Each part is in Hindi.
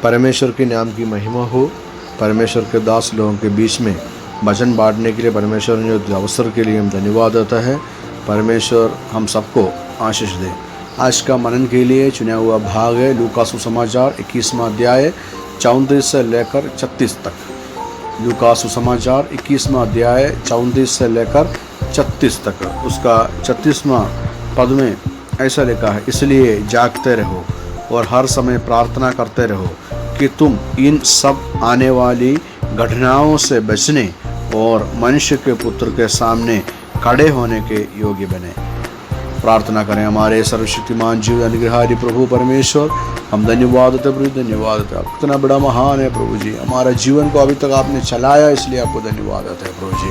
परमेश्वर के नाम की महिमा हो। परमेश्वर के दास लोगों के बीच में वचन बांटने के लिए परमेश्वर ने जो अवसर के लिए हम धन्यवाद देता है। परमेश्वर हम सबको आशीष दे। आज का मनन के लिए चुना हुआ भाग है लूका सुसमाचार 21वां अध्याय 34 से लेकर 36 तक। लूका सुसमाचार 21वां अध्याय 34 से लेकर 36 तक। उसका 36वां पद में ऐसा लिखा है, इसलिए जागते रहो और हर समय प्रार्थना करते रहो कि तुम इन सब आने वाली घटनाओं से बचने और मनुष्य के पुत्र के सामने खड़े होने के योग्य बने। प्रार्थना करें। हमारे सर्वशक्तिमान जीव अनुग्रहकारी प्रभु परमेश्वर, हम धन्यवाद देते प्रभु, धन्यवाद देते। आप कितना बड़ा महान है प्रभु जी। हमारा जीवन को अभी तक आपने चलाया, इसलिए आपको धन्यवाद देते हैं प्रभु जी।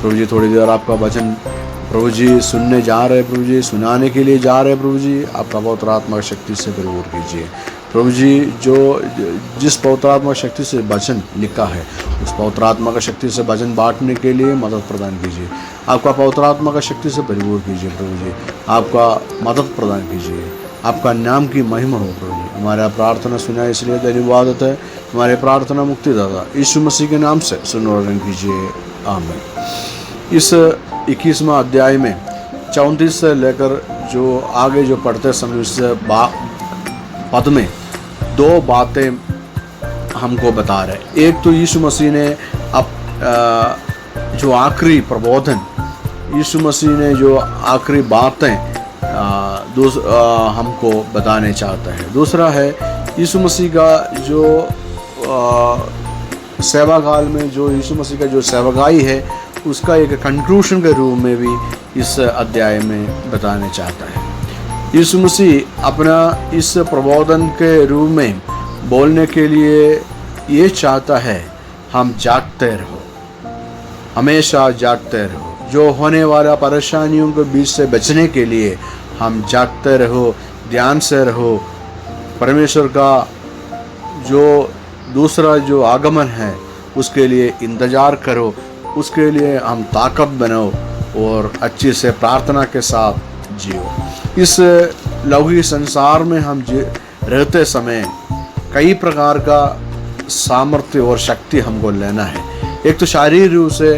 प्रभु जी थोड़ी देर आपका वचन प्रभु जी सुनने जा रहे हैं प्रभु जी, सुनाने के लिए जा रहे हैं प्रभु जी। आपका पवित्र आत्मा शक्ति से भरपूर कीजिए प्रभु जी। जिस पवित्र आत्मा शक्ति से वचन लिखा है, उस पवित्र आत्मा का शक्ति से वचन बांटने के लिए मदद प्रदान कीजिए। आपका पवित्र आत्मा का शक्ति से भरपूर कीजिए प्रभु जी। आपका मदद प्रदान कीजिए। आपका नाम की महिमा हो प्रभु जी। हमारा प्रार्थना सुना इसलिए धन्यवाद देता है। हमारे प्रार्थना मुक्तिदाता यीशु मसीह के नाम से सुनोरन कीजिए, आमीन। इस 21वां अध्याय में 34 से लेकर जो आगे जो पढ़ते समय उस पद में दो बातें हमको बता रहे। एक तो यीशु मसीह ने जो आखिरी प्रबोधन, यीशु मसीह ने जो आखिरी बातें हमको बताने चाहता है। दूसरा है यीशु मसीह का जो सेवा काल में जो यीशु मसीह का जो सेवकाई है, उसका एक कंक्लूशन के रूप में भी इस अध्याय में बताने चाहता है। यीशु मसीह अपना इस प्रबोधन के रूप में बोलने के लिए ये चाहता है, हम जागते रहो, हमेशा जागते रहो। जो होने वाला परेशानियों के बीच से बचने के लिए हम जागते रहो, ध्यान से रहो। परमेश्वर का जो दूसरा जो आगमन है उसके लिए इंतज़ार करो, उसके लिए हम ताकत बनाओ और अच्छे से प्रार्थना के साथ जियो। इस लौकिक संसार में हम रहते समय कई प्रकार का सामर्थ्य और शक्ति हमको लेना है। एक तो शारीरिक रूप से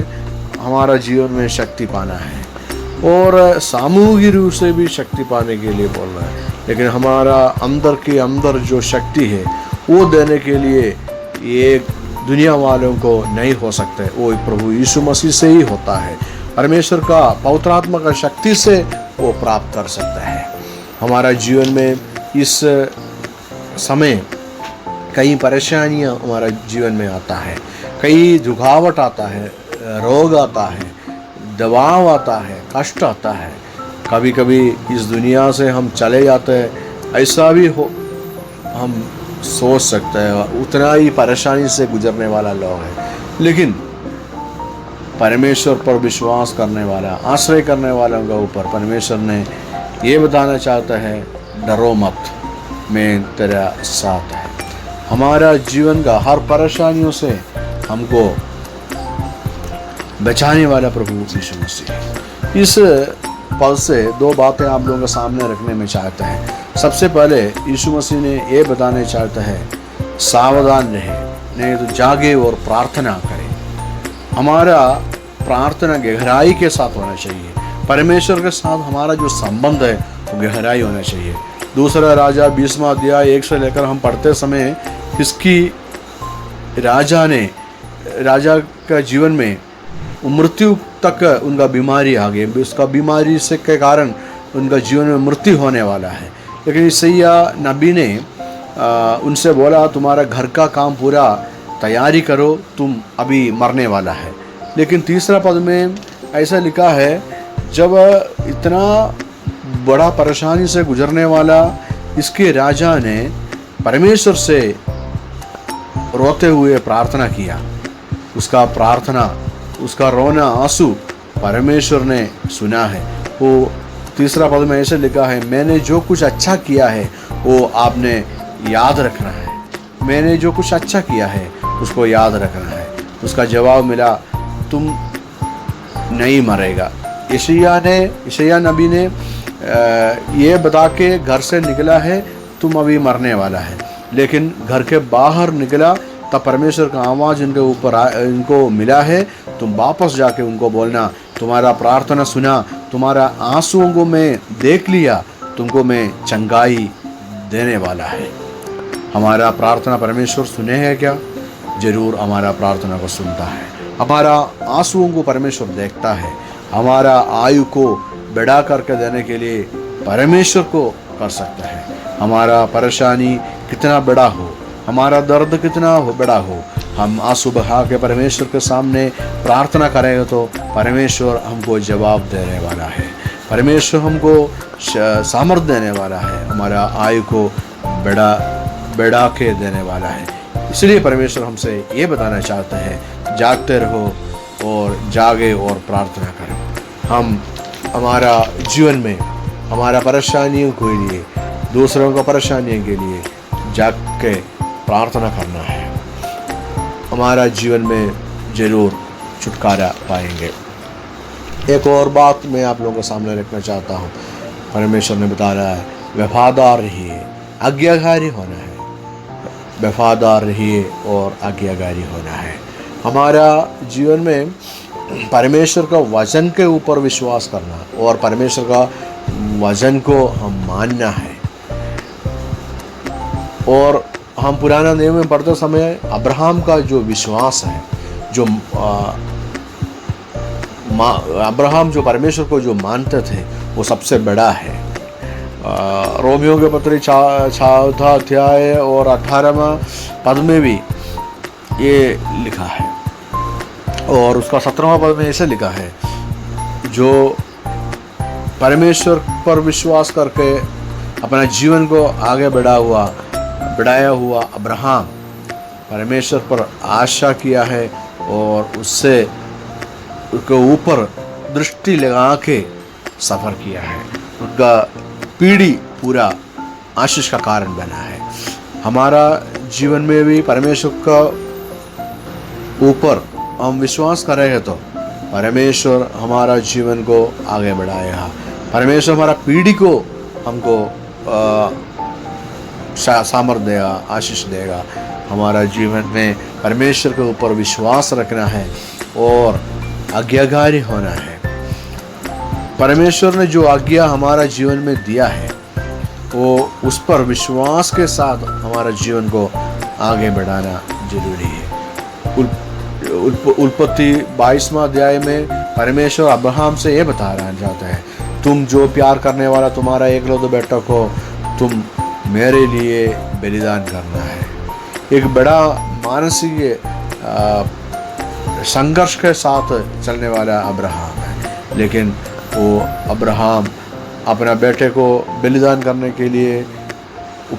हमारा जीवन में शक्ति पाना है और सामूहिक रूप से भी शक्ति पाने के लिए बोल रहा है। लेकिन हमारा अंदर के अंदर जो शक्ति है वो देने के लिए ये दुनिया वालों को नहीं हो सकता है, वो प्रभु यीशु मसीह से ही होता है। परमेश्वर का पवित्र आत्मा का शक्ति से वो प्राप्त कर सकता है। हमारा जीवन में इस समय कई परेशानियां हमारा जीवन में आता है, कई झुकावट आता है, रोग आता है, दबाव आता है, कष्ट आता है। कभी कभी इस दुनिया से हम चले जाते हैं, ऐसा भी हो हम सोच सकते हैं, उतना ही परेशानी से गुजरने वाला लोग है। लेकिन परमेश्वर पर विश्वास करने वाला, आश्रय करने वालों के ऊपर परमेश्वर ने ये बताना चाहता है, डरो मत, मैं तेरा साथ है। हमारा जीवन का हर परेशानियों से हमको बचाने वाला प्रभु यीशु मसीह। इस पद से दो बातें आप लोगों के सामने रखने में चाहते हैं। सबसे पहले यीशु मसीह ने ये बताने चाहता है, सावधान रहे, नहीं तो जागे और प्रार्थना करें। हमारा प्रार्थना गहराई के साथ होना चाहिए। परमेश्वर के साथ हमारा जो संबंध है वो गहराई होना चाहिए। दूसरा राजा 20वां अध्याय 1 से लेकर हम पढ़ते समय इसकी राजा का जीवन में मृत्यु तक उनका बीमारी आ गई। उसका बीमारी से के कारण उनका जीवन में मृत्यु होने वाला है। लेकिन यशायाह नबी ने उनसे बोला, तुम्हारा घर का काम पूरा तैयारी करो, तुम अभी मरने वाला है। लेकिन तीसरा पद में ऐसा लिखा है, जब इतना बड़ा परेशानी से गुजरने वाला इसके राजा ने परमेश्वर से रोते हुए प्रार्थना किया। उसका प्रार्थना, उसका रोना, आंसू परमेश्वर ने सुना है। वो तीसरा पद में ऐसे लिखा है, मैंने जो कुछ अच्छा किया है वो आपने याद रखना है। मैंने जो कुछ अच्छा किया है उसको याद रखना है। उसका जवाब मिला, तुम नहीं मरेगा। यशायाह नबी ने ये बता के घर से निकला है, तुम अभी मरने वाला है। लेकिन घर के बाहर निकला तब परमेश्वर का आवाज़ इनके ऊपर इनको मिला है। तुम वापस जाके उनको बोलना, तुम्हारा प्रार्थना सुना, तुम्हारा आंसुओं को मैं देख लिया, तुमको मैं चंगाई देने वाला है। हमारा प्रार्थना परमेश्वर सुने है क्या? जरूर हमारा प्रार्थना को सुनता है। हमारा आंसुओं को परमेश्वर देखता है। हमारा आयु को बढ़ा करके देने के लिए परमेश्वर को कर सकता है। हमारा परेशानी कितना बड़ा हो, हमारा दर्द कितना बड़ा हो, हम आंसू बहा के परमेश्वर के सामने प्रार्थना करेंगे तो परमेश्वर हमको जवाब देने वाला है। परमेश्वर हमको सामर्थ देने वाला है। हमारा आयु को बढ़ा के देने वाला है। इसलिए परमेश्वर हमसे ये बताना चाहते हैं, जागते रहो और जागे और प्रार्थना करो। हम हमारा जीवन में हमारा परेशानियों के लिए, दूसरों को परेशानियों के लिए जाग के प्रार्थना करना है। हमारा जीवन में ज़रूर छुटकारा पाएंगे। एक और बात मैं आप लोगों के सामने रखना चाहता हूँ। परमेश्वर ने बताया है, वफादार रहिए, आज्ञाकारी होना है। वफादार रहिए और आज्ञाकारी होना है। हमारा जीवन में परमेश्वर का वचन के ऊपर विश्वास करना और परमेश्वर का वचन को हम मानना है। और हम पुराना नियम में पढ़ते समय अब्राहम का जो विश्वास है, जो अब्राहम जो परमेश्वर को जो मानते थे, वो सबसे बड़ा है। रोमियो के पत्री 4 अध्याय और 18वां पद में भी ये लिखा है और उसका 17वां पद में ऐसे लिखा है, जो परमेश्वर पर विश्वास करके अपना जीवन को आगे बढ़ाया हुआ अब्राहम परमेश्वर पर आशा किया है और उससे उसके ऊपर दृष्टि लगा के सफ़र किया है। उनका पीढ़ी पूरा आशीष का कारण बना है। हमारा जीवन में भी परमेश्वर का ऊपर हम विश्वास करेंगे तो परमेश्वर हमारा जीवन को आगे बढ़ाएगा। परमेश्वर हमारा पीढ़ी को हमको सामर्थ देगा, आशीष देगा। हमारा जीवन में परमेश्वर के ऊपर विश्वास रखना है और आज्ञाकारी होना है। परमेश्वर ने जो आज्ञा हमारा जीवन में दिया है, वो उस पर विश्वास के साथ हमारा जीवन को आगे बढ़ाना जरूरी है। उत्पत्ति 22वां अध्याय में परमेश्वर अब्राहम से ये बताना चाहता है, तुम जो प्यार करने वाला तुम्हारा एकलौता बेटा को तुम मेरे लिए बलिदान करना है। एक बड़ा मानसिक संघर्ष के साथ चलने वाला अब्राहम है, लेकिन वो अब्राहम अपना बेटे को बलिदान करने के लिए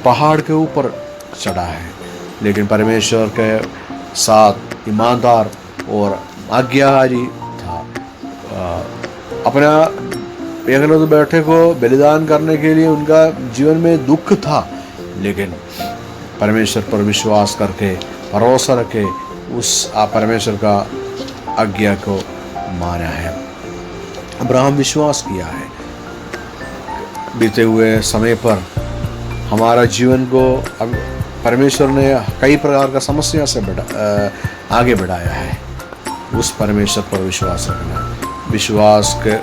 पहाड़ के ऊपर चढ़ा है, लेकिन परमेश्वर के साथ ईमानदार और आज्ञाकारी था। अपना एकलौते बेटे को बलिदान करने के लिए उनका जीवन में दुख था, लेकिन परमेश्वर पर विश्वास करके भरोसा रखे उस परमेश्वर का आज्ञा को माना है। अब्राहम विश्वास किया है। बीते हुए समय पर हमारा जीवन को अब परमेश्वर ने कई प्रकार का समस्या से आगे बढ़ाया है। उस परमेश्वर पर विश्वास रखना,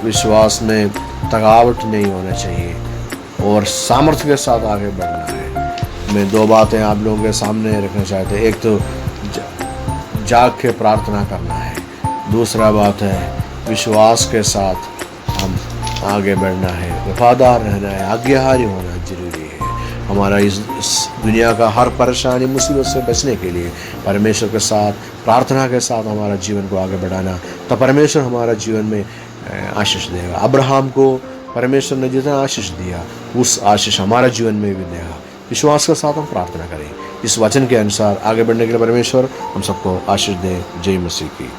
विश्वास में थकावट नहीं होना चाहिए और सामर्थ्य के साथ आगे बढ़ना है। मैं 2 बातें आप लोगों के सामने रखना चाहते हैं। एक तो जाग के प्रार्थना करना है, दूसरा बात है विश्वास के साथ हम आगे बढ़ना है, वफादार रहना है, आज्ञाकारी होना जरूरी है। हमारा इस दुनिया का हर परेशानी मुसीबत से बचने के लिए परमेश्वर के साथ प्रार्थना के साथ हमारा जीवन को आगे बढ़ाना, तो परमेश्वर हमारा जीवन में आशीष देगा। अब्राहम को परमेश्वर ने जितना आशीष दिया, उस आशीष हमारा जीवन में भी देगा। विश्वास के साथ हम प्रार्थना करें। इस वचन के अनुसार आगे बढ़ने के लिए परमेश्वर हम सबको आशीष दे। जय मसीह की।